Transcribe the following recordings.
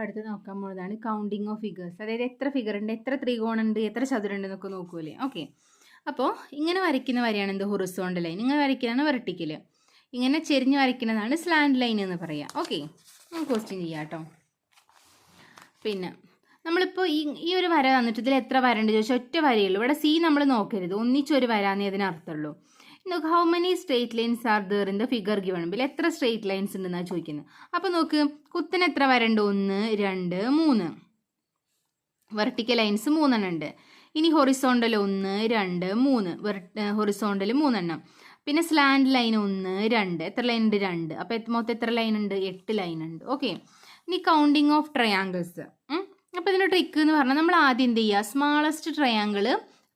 അടുത്ത് നോക്കാൻ പോകുന്നതാണ് കൗണ്ടിങ് ഓഫ് ഫിഗേഴ്സ്. അതായത് എത്ര ഫിഗർ ഉണ്ട്, എത്ര ത്രികോണം ഉണ്ട്, എത്ര ചതുരം ഉണ്ട് എന്നൊക്കെ നോക്കൂലേ. ഓക്കെ, അപ്പോൾ ഇങ്ങനെ വരയ്ക്കുന്ന വരെയാണ് എന്ത് ഹൊറിസോണ്ടൽ ലൈൻ, ഇങ്ങനെ വരയ്ക്കുന്നതാണ് വെർട്ടിക്കൽ, ഇങ്ങനെ ചെരിഞ്ഞ് വരയ്ക്കുന്നതാണ് സ്ലാൻഡ് ലൈൻ എന്ന് പറയാം. ഓക്കെ, നമുക്ക് ക്വസ്റ്റ്യൻ ചെയ്യാം കേട്ടോ. പിന്നെ നമ്മളിപ്പോൾ ഈ ഒരു വര തന്നിട്ട് ഇതിൽ എത്ര വര ഉണ്ട് ചോദിച്ചാൽ ഒറ്റ വരയുള്ളൂ. ഇവിടെ സി നമ്മൾ നോക്കരുത്, ഒന്നിച്ചൊരു വര എന്നേ അതിനർത്ഥമുള്ളൂ. നോക്ക്, how many straight lines are there in the figure given bill. എത്ര സ്ട്രേറ്റ് ലൈൻസ് ഉണ്ടെന്നാണ് ചോദിക്കുന്നത്. അപ്പോൾ നോക്ക്, കുത്തിന് എത്ര വരണ്ട്, 1 2 3 വെർട്ടിക്കൽ ലൈൻസ് 3 ഉണ്ട്. ഇനി ഹൊറിസോണ്ടൽ 1 2 3 ഹൊറിസോണ്ടൽ 3 എണ്ണം. പിന്നെ സ്ലാൻഡ് ലൈൻ 1 2 എത്ര ലൈൻ ഉണ്ട്, 2. അപ്പോൾ മൊത്തം എത്ര ലൈൻ ഉണ്ട്, 8 ലൈൻ ഉണ്ട്. ഓക്കെ, ഇനി കൗണ്ടിങ് ഓഫ് ട്രയാങ്കിൾസ്. അപ്പോൾ ഇതിൻ്റെ ട്രിക്ക് എന്ന് പറഞ്ഞാൽ നമ്മൾ ആദ്യം എന്ത് ചെയ്യുക, സ്മാളസ്റ്റ് ട്രയാങ്കിൾ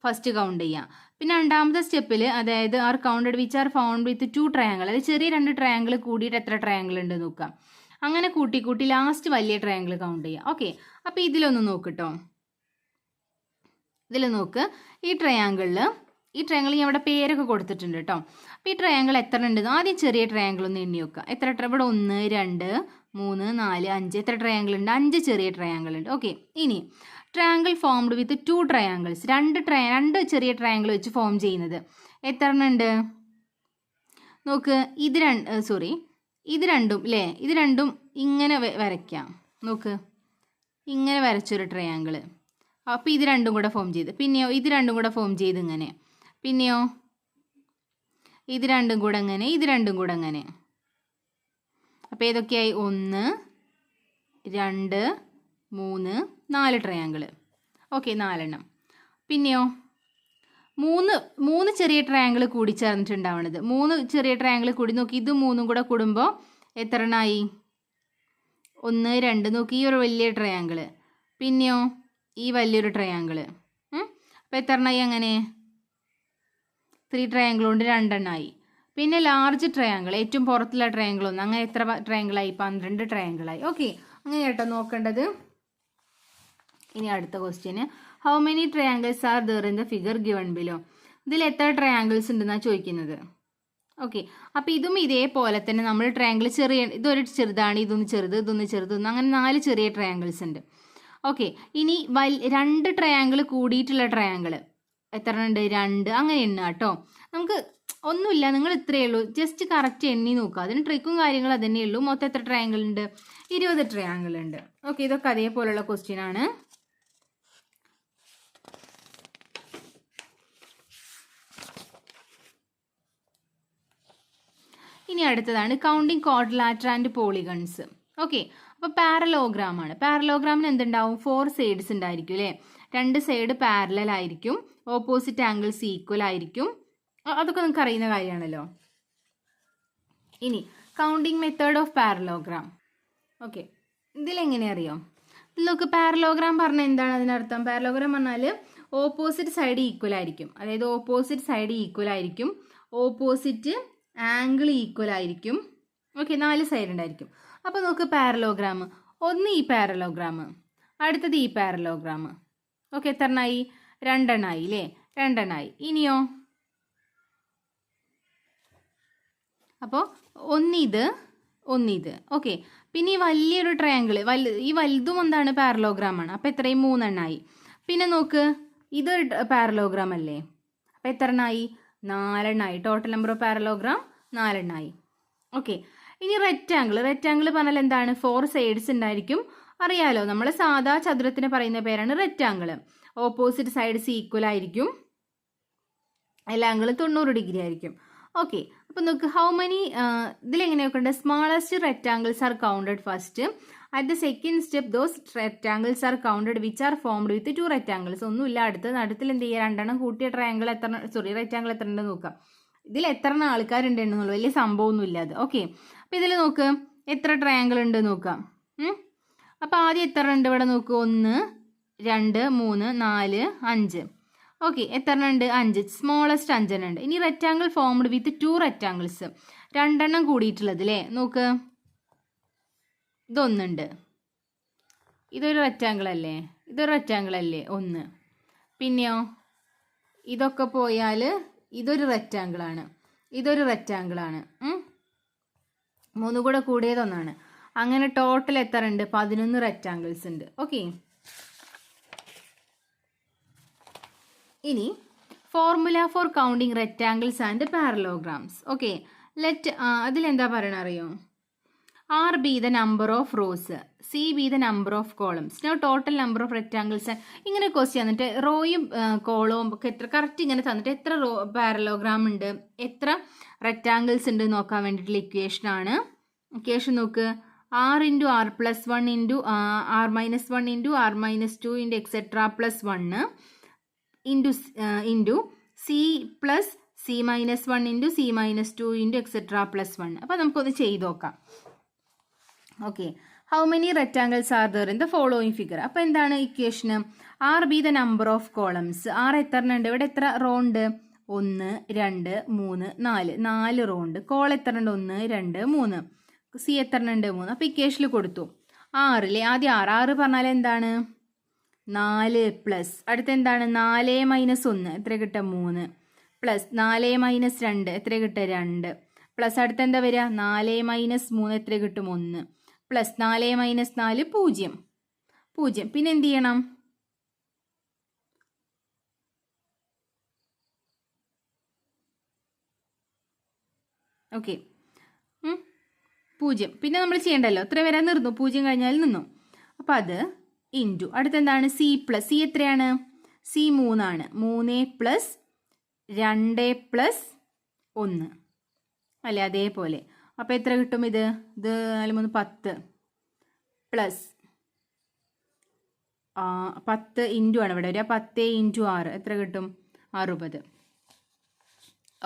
ഫസ്റ്റ് കൗണ്ട് ചെയ്യുക. പിന്നെ രണ്ടാമത്തെ സ്റ്റെപ്പിൽ അതായത് are counted which are found with 2 triangle, അതായത് ചെറിയ 2 ട്രയാങ്കിൾ കൂടിയിട്ട് എത്ര ട്രയാങ്കിൾ ഉണ്ട് നോക്കാം. അങ്ങനെ കൂട്ടി കൂട്ടി ലാസ്റ്റ് വലിയ ട്രയാങ്കിൾ കൗണ്ട് ചെയ്യുക. ഓക്കെ, അപ്പോൾ ഇതിലൊന്ന് നോക്കിട്ടോ, ഇതിൽ നോക്ക്, ഈ ട്രയാങ്കിൾ ഞാൻ ഇവിടെ പേരൊക്കെ കൊടുത്തിട്ടുണ്ട് കേട്ടോ. അപ്പോൾ ഈ ട്രയാങ്കിൾ എത്ര ഉണ്ട്, ആദ്യം ചെറിയ ട്രയാങ്കിൾ ഒന്ന് എണ്ണി വെക്കുക. എത്ര ഇവിടെ 1 2 3 4 5 എത്ര ട്രയാങ്കിൾ ഉണ്ട്, 5 ചെറിയ ട്രയാങ്കിൾ ഉണ്ട്. ഓക്കെ, ഇനി ട്രയാങ്കിൾ ഫോംഡ് വിത്ത് 2 ട്രയാങ്കിൾസ്, രണ്ട് ചെറിയ ട്രയാങ്കിൾ വെച്ച് ഫോം ചെയ്യുന്നത് എത്ര ഉണ്ട് നോക്ക്. ഇത് രണ്ടും അല്ലേ, ഇത് രണ്ടും ഇങ്ങനെ വരയ്ക്കാം. നോക്ക്, ഇങ്ങനെ വരച്ചൊരു ട്രയാങ്കിൾ. അപ്പോൾ ഇത് രണ്ടും കൂടെ ഫോം ചെയ്ത്, പിന്നെയോ ഇത് രണ്ടും കൂടെ ഫോം ചെയ്ത് ഇങ്ങനെ, പിന്നെയോ ഇത് രണ്ടും കൂടെ അങ്ങനെ, ഇത് രണ്ടും കൂടെ അങ്ങനെ. അപ്പോൾ ഏതൊക്കെയായി, 1 2 3 4 ട്രയാങ്കിൾ. ഓക്കെ, 4 എണ്ണം. പിന്നെയോ മൂന്ന് ചെറിയ ട്രയാങ്കിൾ കൂടി ചേർന്നിട്ടുണ്ടാവണത്, 3 ചെറിയ ട്രയാങ്കിൾ കൂടി നോക്കി, ഇത് 3 കൂടെ കൂടുമ്പോൾ എത്ര എണ്ണമായി, 1 2 നോക്കി, ഈ ഒരു വലിയ ട്രയാങ്കിൾ, പിന്നെയോ ഈ വലിയൊരു ട്രയാങ്കിൾ. അപ്പോൾ എത്ര എണ്ണമായി, അങ്ങനെ 3 ട്രയാങ്കിൾ കൊണ്ട് 2 എണ്ണമായി. പിന്നെ ലാർജ് ട്രയാങ്കിൾ, ഏറ്റവും പുറത്തുള്ള ട്രയാങ്കിൾ 1, അങ്ങനെ എത്ര ട്രയാങ്കിളായി, 12 ട്രയാങ്കിളായി. ഓക്കെ, അങ്ങനെ കേട്ടോ നോക്കേണ്ടത്. ഇനി അടുത്ത question, how many triangles are there in the figure given below. ഇതിൽ എത്ര ട്രയാങ്കിൾസ് ഉണ്ടെന്നാണ് ചോദിക്കുന്നത്. ഓക്കെ, അപ്പോൾ ഇതും ഇതേപോലെ തന്നെ നമ്മൾ ട്രയാങ്കിൾ ഇതൊരു ചെറുതാണ്, ഇതൊന്ന് ചെറുത്, അങ്ങനെ 4 ചെറിയ ട്രയാങ്കിൾസ് ഉണ്ട്. ഓക്കെ, ഇനി 2 ട്രയാങ്കിൾ കൂടിയിട്ടുള്ള ട്രയാങ്കിൾ എത്ര ഉണ്ട്, 2, അങ്ങനെ എണ്ണ കേട്ടോ. നമുക്ക് ഒന്നുമില്ല, നിങ്ങൾ ഇത്രയേ ഉള്ളൂ, ജസ്റ്റ് കറക്റ്റ് എണ്ണി നോക്കുക. അതിന് ട്രിക്കും കാര്യങ്ങളും അതന്നെ ഉള്ളൂ. മൊത്തം എത്ര ട്രയാങ്കിൾ ഉണ്ട്, 20 ട്രയാങ്കിൾ ഉണ്ട്. ഓക്കെ, ഇതൊക്കെ അതേപോലുള്ള ക്വസ്റ്റ്യൻ ആണ്. ഇനി അടുത്തതാണ് counting quadrilateral and polygons. Okay, അപ്പോൾ പാരലോഗ്രാം ആണ്. പാരലോഗ്രാമിന് എന്തുണ്ടാവും, 4 സൈഡ്സ് ഉണ്ടായിരിക്കും അല്ലേ. 2 സൈഡ് പാരലൽ ആയിരിക്കും, ഓപ്പോസിറ്റ് ആംഗിൾസ് ഈക്വൽ ആയിരിക്കും. അതൊക്കെ നിങ്ങൾക്ക് അറിയുന്ന കാര്യമാണല്ലോ. ഇനി counting method of parallelogram. Okay, ഇതിലെങ്ങനെ അറിയാം, ഇതിലൊക്കെ പാരലോഗ്രാം പറഞ്ഞാൽ എന്താണ് അതിനർത്ഥം. പാരലോഗ്രാം പറഞ്ഞാൽ ഓപ്പോസിറ്റ് സൈഡ് ഈക്വൽ ആയിരിക്കും, അതായത് ഓപ്പോസിറ്റ് സൈഡ് ഈക്വൽ ആയിരിക്കും, ഓപ്പോസിറ്റ് ആംഗിൾ ഈക്വൽ ആയിരിക്കും. ഓക്കെ, 4 സൈഡ് ഉണ്ടായിരിക്കും. അപ്പോൾ നോക്ക്, പാരലോഗ്രാം ഒന്ന് ഈ പാരലോഗ്രാം, അടുത്തത് ഈ പാരലോഗ്രാം. ഓക്കെ, എത്ര എണ്ണമായി, 2 എണ്ണമായി അല്ലേ, 2 എണ്ണമായി. ഇനിയോ അപ്പോൾ ഒന്നിത്. ഓക്കെ, പിന്നെ ഈ വലിയൊരു ട്രയാങ്കിൾ, ഈ വലുതും എന്താണ്, പാരലോഗ്രാം ആണ്. അപ്പോൾ എത്രയും 3 എണ്ണമായി. പിന്നെ നോക്ക്, ഇതൊരു പാരലോഗ്രാം അല്ലേ, അപ്പോൾ എത്ര എണ്ണമായി, 4 എണ്ണമായി. ടോട്ടൽ നമ്പർ ഓഫ് പാരലോഗ്രാം 4 എണ്ണമായി. ഓക്കെ, ഇനി റെക്റ്റാങ്കിൾ പറഞ്ഞാൽ എന്താണ്, 4 സൈഡ്സ് ഉണ്ടായിരിക്കും. അറിയാലോ, നമ്മൾ സാധാ ചതുരത്തിന് പറയുന്ന പേരാണ് റെക്റ്റാങ്കിൾ. ഓപ്പോസിറ്റ് സൈഡ്സ് ഈക്വൽ ആയിരിക്കും, എല്ലാ ആംഗിളും 90 ഡിഗ്രി ആയിരിക്കും. ഓക്കെ, അപ്പോൾ നോക്ക്, ഹൗ മെനി ഇതിലെങ്ങനെയൊക്കെ ഉണ്ട്, smallest rectangles are counted first. At the second step those rectangles are counted which are formed with 2 rectangles. ഒന്നുമില്ല, അടുത്തിൽ എന്ത് ചെയ്യുക, 2 എണ്ണം കൂട്ടിയ റെക്റ്റാങ്കിൾ എത്ര ഉണ്ടെന്ന് നോക്കാം. ഇതിൽ എത്ര ആൾക്കാരുണ്ട് എന്നുള്ളൂ, വലിയ സംഭവമൊന്നുമില്ല അത്. ഓക്കെ, അപ്പോൾ ഇതിൽ നോക്ക് എത്ര ട്രയാങ്കിൾ ഉണ്ട് നോക്കാം. അപ്പോൾ ആദ്യം എത്ര ഉണ്ട് ഇവിടെ നോക്ക്, 1 2 3 4 5. ഓക്കെ, എത്ര ഉണ്ട്, 5. സ്മോളസ്റ്റ് 5 എണ്ണം ഉണ്ട്. ഇനി റെക്റ്റാങ്കിൾ ഫോംഡ് വിത്ത് 2 റെക്റ്റാങ്കിൾസ്, 2 എണ്ണം കൂടിയിട്ടുള്ളത് അല്ലേ. നോക്ക്, ഇതൊന്നുണ്ട്, ഇതൊരു റെക്റ്റാങ്കിൾ അല്ലേ, 1. പിന്നെയോ ഇതൊക്കെ പോയാൽ ഇതൊരു റെക്റ്റാങ്കിളാണ്, 3 കൂടെ കൂടിയതൊന്നാണ്. അങ്ങനെ ടോട്ടൽ എത്ര ഉണ്ട്? 11 റെക്റ്റാങ്കിൾസ് ഉണ്ട്. ഓക്കെ, ഇനി formula for counting rectangles and parallelograms. Okay, അതിലെന്താ പറയണ അറിയോ? R be the number of rows, C be the number of columns. Now total number of rectangles. ഇങ്ങനെ ക്വസ്റ്റ്യൻ തന്നിട്ട് റോയും കോളവും ഒക്കെ എത്ര കറക്റ്റ് ഇങ്ങനെ തന്നിട്ട് എത്ര റോ പാരലോഗ്രാം ഉണ്ട്, എത്ര റെക്റ്റാങ്കിൾസ് ഉണ്ട് നോക്കാൻ വേണ്ടിയിട്ടുള്ള ഇക്വേഷനാണ്. ഇക്വേഷൻ നോക്ക്, R into R plus 1 into R minus 1 into R minus 2 into etc plus 1 into C plus C minus 1 into C minus 2 into etc plus 1. അപ്പോൾ നമുക്കൊന്ന് ചെയ്ത് നോക്കാം. Okay, how many rectangles are there in the following figure. അപ്പോൾ എന്താണ് ഇക്വേഷന്? R be the number of columns. R എത്ര ഉണ്ട്? ഇവിടെ എത്ര റോ ഉണ്ട്? 1 2 3 4, 4 റോ ഉണ്ട്. കോൾ എത്ര ഉണ്ട്? 1 2 3. സി എത്ര ഉണ്ട്? 3. അപ്പോൾ ഇക്വേഷനിൽ കൊടുത്തു. ആറില്ലേ, ആദ്യം 6 പറഞ്ഞാൽ എന്താണ്? 4 പ്ലസ് അടുത്ത് എന്താണ്? 4 മൈനസ് 1 എത്ര കിട്ടുക? 3 പ്ലസ് 4 മൈനസ് 2 എത്ര കിട്ടുക? 2 പ്ലസ് അടുത്ത് എന്താ വരിക? 4 മൈനസ് 3 എത്ര കിട്ടും? 1 പ്ലസ് 4 മൈനസ് 4 0 0. പിന്നെ എന്ത് ചെയ്യണം? ഓക്കെ, 0. പിന്നെ നമ്മൾ ചെയ്യണ്ടല്ലോ, എത്ര വരെ നിന്നു? 0 കഴിഞ്ഞാൽ നിന്നു. അപ്പം അത് ഇൻറ്റു അടുത്തെന്താണ്? C plus. സി എത്രയാണ്? സി 3 ആണ്. 3 പ്ലസ് 2 പ്ലസ് 1 അല്ലേ? അതേപോലെ അപ്പോൾ എത്ര കിട്ടും? ഇത് 4 3 10 പ്ലസ് 10 ഇൻറ്റു ആണ് ഇവിടെ വരിക. 10 ഇൻറ്റു 6 എത്ര കിട്ടും? 60.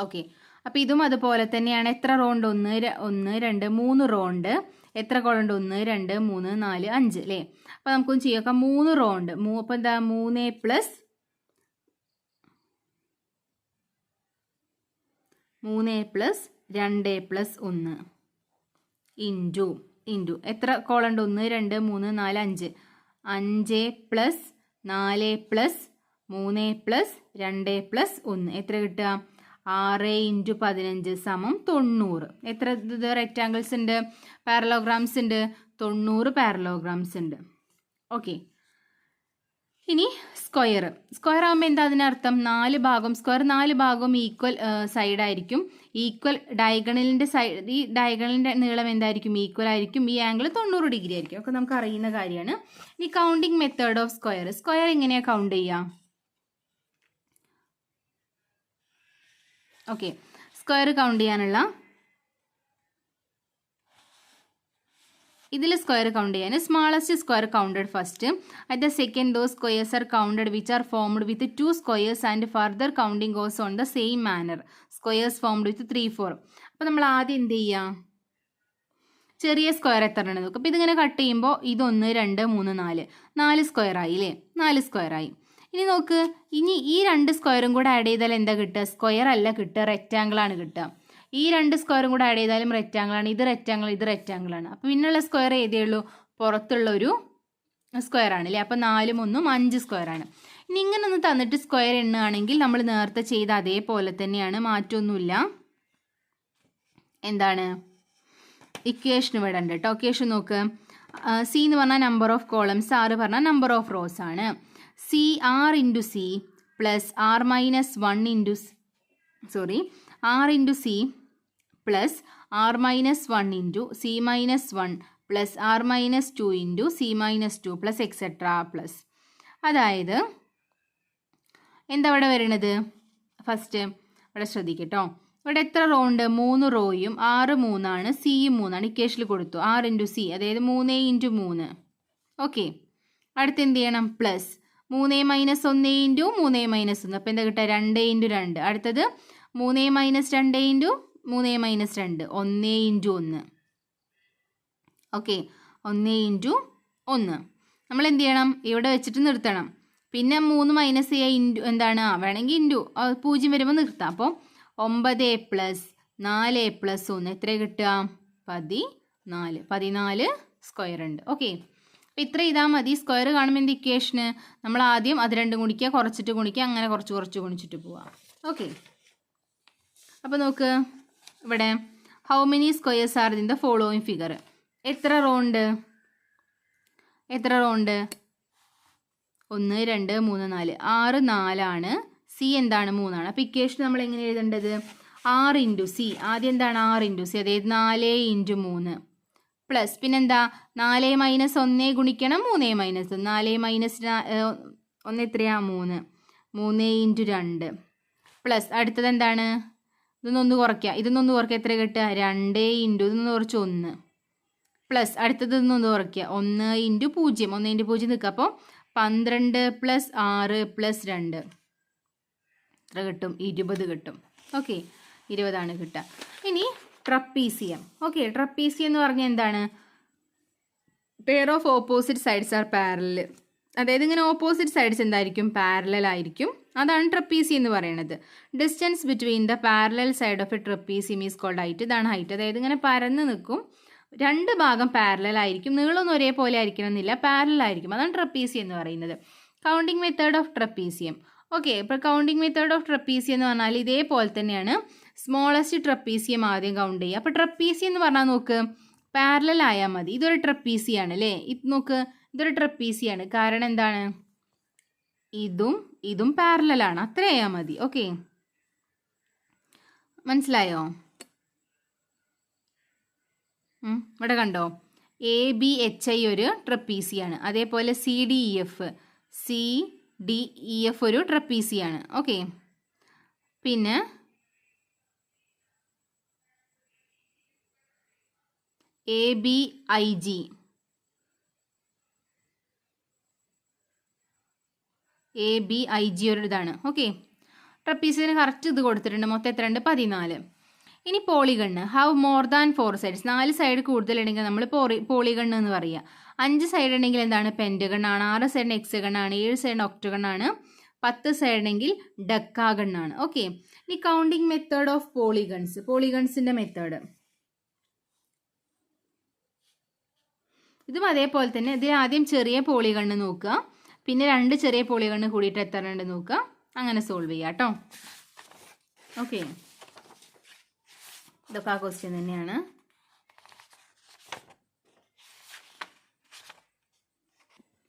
ഓക്കെ, അപ്പോൾ ഇതും അതുപോലെ തന്നെയാണ്. എത്ര റോ ഉണ്ട്? 1 2 3 റോ ഉണ്ട്. എത്ര കോളം ഉണ്ട്? 1 2 3 4 5 അല്ലേ? അപ്പോൾ നമുക്കൊന്ന് ചെയ്യാം. 3 റോ ഉണ്ട്. അപ്പോൾ എന്താ? 3 പ്ലസ് 2 പ്ലസ് 1 ഇൻറ്റു എത്ര കോളം ഉണ്ട്? 1 2 3 4 5. 5 പ്ലസ് 4 പ്ലസ് 3 പ്ലസ് 2 പ്ലസ് 1 എത്ര കിട്ടുക? 6 ഇൻറ്റു 15 സമം 90. എത്ര ഇത് റെക്റ്റാങ്കിൾസ് ഉണ്ട്? പാരലോഗ്രാംസ് ഉണ്ട്? 90 പാരലോഗ്രാംസ് ഉണ്ട്. ഓക്കെ, ഇനി സ്ക്വയർ. സ്ക്വയർ ആകുമ്പോൾ എന്താ അതിനർത്ഥം? 4 ഭാഗം സ്ക്വയർ 4 ഭാഗവും ഈക്വൽ സൈഡായിരിക്കും. ഈക്വൽ ഡയഗണലിൻ്റെ സൈഡ്, ഈ ഡയഗണലിൻ്റെ നീളം എന്തായിരിക്കും? ഈക്വൽ ആയിരിക്കും. ഈ ആംഗിൾ 90 ഡിഗ്രി ആയിരിക്കും. ഒക്കെ നമുക്ക് അറിയുന്ന കാര്യമാണ്. ഇനി counting method of square. Square എങ്ങനെയാണ് കൗണ്ട് ചെയ്യുക? ഓക്കെ, സ്ക്വയർ കൗണ്ട് ചെയ്യാനുള്ള ഇതിൽ സ്ക്വയർ കൗണ്ട് ചെയ്യാൻ smallest square counted first. At the second those squares R counted which are formed with 2 squares and further counting goes on the same manor. Squares formed വിത്ത് 3 4. അപ്പോൾ നമ്മൾ ആദ്യം എന്ത് ചെയ്യാം? ചെറിയ square എത്ര ഉണ്ട് നോക്കും. അപ്പോൾ ഇതിങ്ങനെ കട്ട് ചെയ്യുമ്പോൾ ഇത് 1 2 3 4 4 സ്ക്വയർ ആയി അല്ലേ? 4 സ്ക്വയർ ആയി. ഇനി നോക്ക്, ഇനി ഈ 2 സ്ക്വയറും കൂടെ ആഡ് ചെയ്താൽ എന്താ കിട്ടുക? സ്ക്വയർ അല്ല കിട്ടുക, റെക്റ്റാങ്കിൾ ആണ് കിട്ടുക. ഈ 2 സ്ക്വയറും കൂടെ ആഡ് ചെയ്താലും റെക്റ്റാങ്കിൾ ആണ്. ഇത് റെക്റ്റാങ്കിൾ, ഇത് റെക്റ്റാങ്കിൾ ആണ്. അപ്പോൾ പിന്നുള്ള സ്ക്വയർ ഏതേ ഉള്ളൂ? പുറത്തുള്ള ഒരു സ്ക്വയർ ആണ് അല്ലേ? അപ്പോൾ 4 1 5 സ്ക്വയർ ആണ്. ഇനി ഇങ്ങനെ ഒന്ന് തന്നിട്ട് സ്ക്വയർ എണ്ണുകയാണെങ്കിൽ നമ്മൾ നേരത്തെ ചെയ്ത അതേപോലെ തന്നെയാണ്, മാറ്റമൊന്നുമില്ല. എന്താണ് ഇക്വേഷൻ ഇവിടെ ഉണ്ട് കേട്ടോ. ഇക്വേഷൻ നോക്ക്, സി എന്ന് പറഞ്ഞാൽ നമ്പർ ഓഫ് കോളംസ്, ആർ പറഞ്ഞാൽ നമ്പർ ഓഫ് റോസ് ആണ്. C R into C plus R minus 1 into R into C plus R minus 1 into C minus 1 plus R minus 2 into C minus 2 plus etcetera plus. അതായത് എന്താ ഇവിടെ വരുന്നത്? First ഇവിടെ ശ്രദ്ധിക്കട്ടോ. ഇവിടെ എത്ര raw ഉണ്ട്? 3 റോയും 6 3 ആണ്, സിയും 3 ആണ്. ഇക്വേഷനിൽ കൊടുത്തു 6 ഇൻറ്റു സി, അതായത് 3 ഇൻറ്റു 3. ഓക്കെ, അടുത്ത് എന്ത് ചെയ്യണം? Plus 3 minus 1 into 3 minus 1. അപ്പോൾ എന്താ കിട്ടുക? 2 ഇൻറ്റു 2. അടുത്തത് 3 minus 2 into 3 minus 2, 1 into 1. Okay, 1 into 1. നമ്മൾ എന്ത് ചെയ്യണം? ഇവിടെ വെച്ചിട്ട് നിർത്തണം. പിന്നെ 3 മൈനസ് ചെയ്യുക, ഇൻറ്റു എന്താണ്? വേണമെങ്കിൽ ഇൻറ്റു 0 വരുമ്പോൾ നിർത്താം. അപ്പോൾ 9 പ്ലസ് 4 പ്ലസ് 1 എത്ര കിട്ടുക? 14 സ്ക്വയർ ഉണ്ട്. ഓക്കെ, അപ്പോൾ ഇത്ര ചെയ്താൽ മതി. സ്ക്വയർ കാണുമ്പോൾ എന്ത് ഇക്വേഷന്? നമ്മൾ ആദ്യം അത് രണ്ടും ഗുണിക്കുക, കുറച്ചിട്ട് ഗുണിക്കുക, അങ്ങനെ കുറച്ച് ഗുണിച്ചിട്ട് പോവാം. ഓക്കെ, അപ്പോൾ നോക്ക് ഇവിടെ how many squares are in the following figure. എത്ര റോ ഉണ്ട്? 1 2 3 4 6 4 സി എന്താണ് 3 അപ്പോൾ ഇക്വേഷൻ നമ്മൾ എങ്ങനെ എഴുതേണ്ടത്? 6 ഇൻറ്റു സി, ആദ്യം എന്താണ് 6 ഇൻറ്റു സി, അതായത് 4 ഇൻറ്റു 3 പ്ലസ് പിന്നെന്താ 4 മൈനസ് 1 ഗുണിക്കണം 3 മൈനസ് 4 മൈനസ് 1 എത്രയാ 3 ഇൻറ്റു 2 പ്ലസ് അടുത്തത് എന്താണ്? ഇതൊന്നൊന്ന് കുറയ്ക്കുക, എത്ര കിട്ടുക? 2 ഇൻറ്റു ഇതൊന്ന് കുറച്ച് 1 പ്ലസ് അടുത്തത് ഇതൊന്ന് കുറയ്ക്കുക 1 ഇൻറ്റു 0 നിൽക്കുക. അപ്പോൾ 12 പ്ലസ് 6 പ്ലസ് 2 എത്ര കിട്ടും? 20 കിട്ടും. ഓക്കെ, 20 കിട്ടുക. ഇനി ട്രപ്പീസിയം. ഓക്കെ, ട്രപ്പീസിയം എന്ന് പറഞ്ഞാൽ എന്താണ്? Pair of opposite sides are parallel. അതായത് ഇങ്ങനെ ഓപ്പോസിറ്റ് സൈഡ്സ് എന്തായിരിക്കും? പാരലൽ ആയിരിക്കും. അതാണ് ട്രപ്പീസിയം എന്ന് പറയുന്നത്. Distance between the parallel side of a trapezium is called height. ഇതാണ് ഹൈറ്റ്. അതായത് ഇങ്ങനെ പരന്ന് നിൽക്കും, 2 ഭാഗം പാരലൽ ആയിരിക്കും, നീളമൊന്നും ഒരേപോലെ ആയിരിക്കണം എന്നില്ല, പാരലൽ ആയിരിക്കും. അതാണ് ട്രപ്പീസിയം എന്ന് പറയുന്നത്. Counting method of trapezium. Okay, ഇപ്പോൾ കൗണ്ടിങ് മെത്തേഡ് ഓഫ് ട്രപ്പീസിയം എന്ന് പറഞ്ഞാൽ ഇതേപോലെ തന്നെയാണ്. സ്മോളസ്റ്റ് ട്രപ്പീസിയം ആദ്യം കൗണ്ട് ചെയ്യുക. അപ്പോൾ ട്രപ്പീസിയം എന്ന് പറഞ്ഞാൽ നോക്ക്, പാരലൽ ആയാൽ മതി. ഇതൊരു ട്രപ്പീസിയാണ് അല്ലേ? ഇത് നോക്ക്, ഇതൊരു ട്രപ്പീസിയാണ്. കാരണം എന്താണ്? ഇതും പാരലലാണ്. അത്ര ആയാൽ മതി. ഓക്കെ, മനസ്സിലായോ? ഇവിടെ കണ്ടോ, ABHI ഒരു ട്രപ്പീസിയാണ്. അതേപോലെ CDEF ഒരു ട്രപ്പീസിയാണ്. ഓക്കെ, പിന്നെ ABIG ഒരു ഇതാണ്. ഓക്കെ, ട്രപ്പീസിന് കറക്റ്റ് ഇത് കൊടുത്തിട്ടുണ്ട്. മൊത്തം എത്ര ഉണ്ട്? 14. ഇനി polygon. Have more than 4 sides. 4 side കൂടുതലുണ്ടെങ്കിൽ നമ്മൾ പോളിഗണ്ണ് എന്ന് പറയുക. 5 സൈഡ് ഉണ്ടെങ്കിൽ എന്താണ്? പെൻറ്റഗൺ ആണ്. 6 സൈഡിന് എക്സഗൺ ആണ്. 7 സൈഡിന് ഒക്ടഗൺ ആണ്. 10 സൈഡ് ഉണ്ടെങ്കിൽ ഡെക്കാഗൺ ആണ്. ഓക്കെ, ഇനി കൗണ്ടിങ് മെത്തേഡ് ഓഫ് പോളിഗൺസിന്റെ മെത്തേഡ്. ഇതും അതേപോലെ തന്നെ. ഇതിൽ ആദ്യം ചെറിയ പോളിഗണ്ണ് നോക്കുക, പിന്നെ 2 ചെറിയ പോളിഗണ്ണ് കൂടിയിട്ട് എത്ര ഉണ്ട് നോക്കുക, അങ്ങനെ സോൾവ് ചെയ്യുക കേട്ടോ. ഓക്കെ, ഇതൊക്കെ ആ ക്വസ്റ്റ്യൻ തന്നെയാണ്.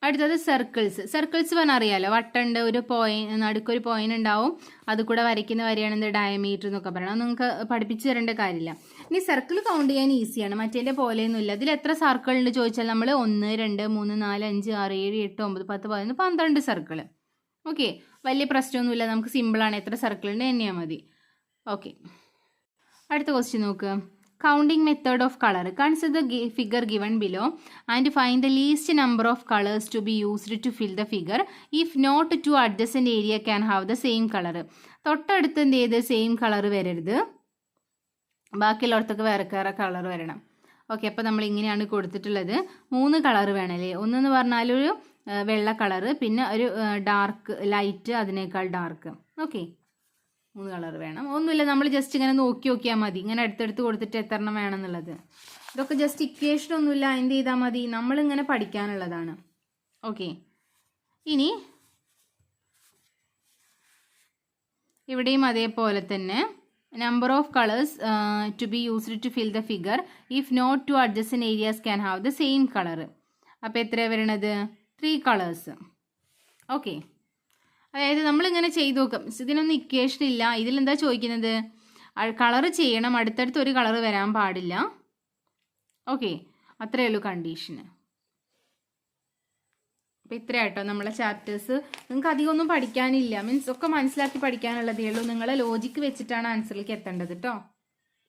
അടുത്തത് സർക്കിൾസ് പറഞ്ഞാൽ അറിയാലോ, വട്ടുണ്ട്, ഒരു പോയിന്റ്, നടുക്കൊരു പോയിന്റ് ഉണ്ടാവും, അത് കൂടെ വരയ്ക്കുന്ന വരെയാണ് എന്ത് ഡയമീറ്റർ എന്നൊക്കെ പറയണം. നിങ്ങൾക്ക് പഠിപ്പിച്ചു തരേണ്ട കാര്യമില്ല. ഇനി സർക്കിൾ കൗണ്ട് ചെയ്യാൻ ഈസിയാണ്, മറ്റേൻ്റെ പോലെയൊന്നുമില്ല. ഇതിൽ എത്ര സർക്കിൾ ഉണ്ട് ചോദിച്ചാൽ നമ്മൾ 1 2 3 4 5 6 7 8 9 10 11 12 സർക്കിൾ. ഓക്കെ, വലിയ പ്രശ്നമൊന്നുമില്ല, നമുക്ക് സിമ്പിളാണ്. എത്ര സർക്കിൾ ഉണ്ട് എണ്ണിയാൽ മതി. ഓക്കെ, അടുത്ത ക്വസ്റ്റ്യൻ നോക്കുക. Counting method of colour. Consider the figure given below and find the least number of colours to be used to fill the figure if not two adjacent area can have the same colour. തൊട്ടടുത്ത് എന്ത് ചെയ്ത് same colour വരരുത്, ബാക്കിയുള്ളവർക്ക് വേറെ colour വരണം. Okay, അപ്പോൾ നമ്മൾ ഇങ്ങനെയാണ് കൊടുത്തിട്ടുള്ളത്. 3 കളർ വേണമല്ലേ? ഒന്നെന്ന് പറഞ്ഞാൽ ഒരു വെള്ള കളറ്, പിന്നെ ഒരു ഡാർക്ക് ലൈറ്റ്, അതിനേക്കാൾ ഡാർക്ക്. ഓക്കെ, 3 കളർ വേണം. ഒന്നുമില്ല, നമ്മൾ ജസ്റ്റ് ഇങ്ങനെ നോക്കിയാൽ മതി, ഇങ്ങനെ അടുത്തടുത്ത് കൊടുത്തിട്ട് എത്ര എണ്ണം വേണമെന്നുള്ളത്. ഇതൊക്കെ ജസ്റ്റ് ഇക്വേഷൻ ഒന്നുമില്ല, എന്ത് ചെയ്താൽ മതി, നമ്മളിങ്ങനെ പഠിക്കാനുള്ളതാണ്. ഓക്കെ, ഇനി ഇവിടെയും അതേപോലെ തന്നെ number of colours to be used to fill the figure if not two adjacent areas can have the same colour. അപ്പോൾ എത്രയാണ് വരണത്? 3 കളേഴ്സ്. ഓക്കെ, അതായത് നമ്മളിങ്ങനെ ചെയ്ത് നോക്കാം. ഇതിനൊന്നും ഇക്വേഷൻ ഇല്ല. ഇതിലെന്താ ചോദിക്കുന്നത്? കളർ ചെയ്യണം, അടുത്തടുത്ത് ഒരു കളർ വരാൻ പാടില്ല. ഓക്കെ, അത്രയേ ഉള്ളൂ കണ്ടീഷന്. അപ്പോൾ ഇത്രയാട്ടോ നമ്മളെ ചാപ്റ്റേഴ്സ്. നിങ്ങൾക്ക് അധികമൊന്നും പഠിക്കാനില്ല, മീൻസ് ഒക്കെ മനസ്സിലാക്കി പഠിക്കാനുള്ളതേ ഉള്ളൂ. നിങ്ങളെ ലോജിക്ക് വെച്ചിട്ടാണ് ആൻസറിലേക്ക് എത്തേണ്ടത് കേട്ടോ.